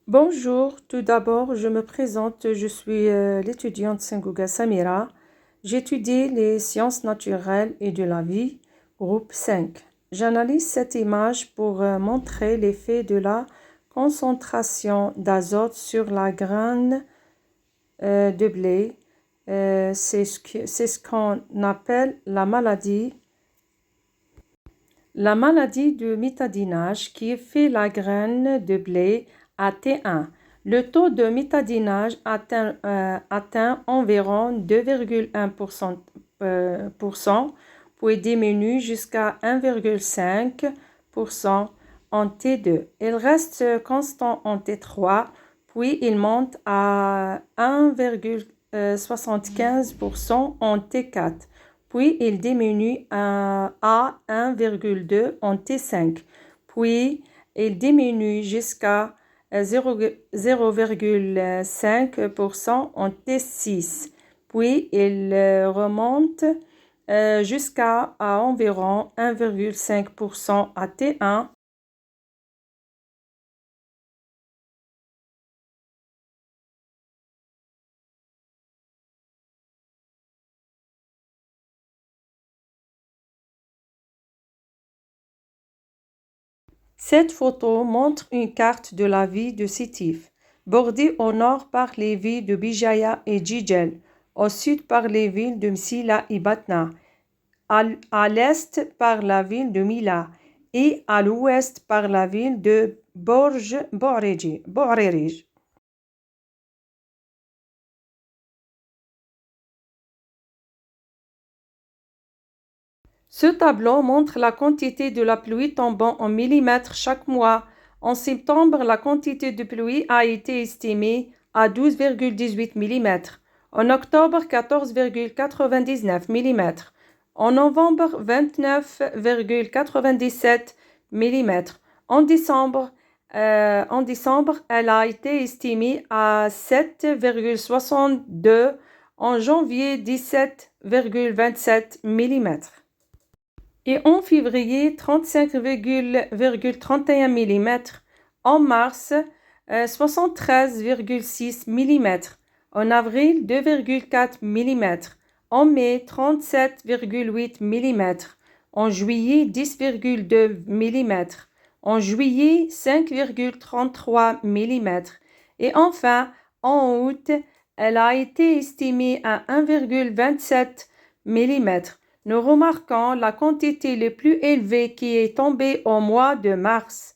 Bonjour, tout d'abord, je me présente, je suis l'étudiante Senguga Samira. J'étudie les sciences naturelles et de la vie, groupe 5. J'analyse cette image pour montrer l'effet de la concentration d'azote sur la graine de blé. C'est ce qu'on appelle la maladie de mitadinage qui fait la graine de blé à T1. Le taux de mitadinage atteint environ 2,1%, puis diminue jusqu'à 1,5% en T2. Il reste constant en T3, puis il monte à 1,75% en T4 puis il diminue à 1,2 en T5, puis il diminue jusqu'à 0,5% en T6, puis il remonte jusqu'à environ 1,5% à T1. Cette photo montre une carte de la ville de Sétif, bordée au nord par les villes de Bijaya et Jijel, au sud par les villes de Msila et Batna, à l'est par la ville de Mila et à l'ouest par la ville de Bourérij. Ce tableau montre la quantité de la pluie tombant en millimètres chaque mois. En septembre, la quantité de pluie a été estimée à 12,18 mm. En octobre, 14,99 mm. En novembre, 29,97 mm. En décembre, elle a été estimée à 7,62 mm. En janvier, 17,27 mm. Et en février, 35,31 mm. En mars, 73,6 mm. En avril, 2,4 mm. En mai, 37,8 mm. En juillet, 10,2 mm. En juillet, 5,33 mm. Et enfin, en août, elle a été estimée à 1,27 mm. Nous remarquons la quantité la plus élevée qui est tombée au mois de mars.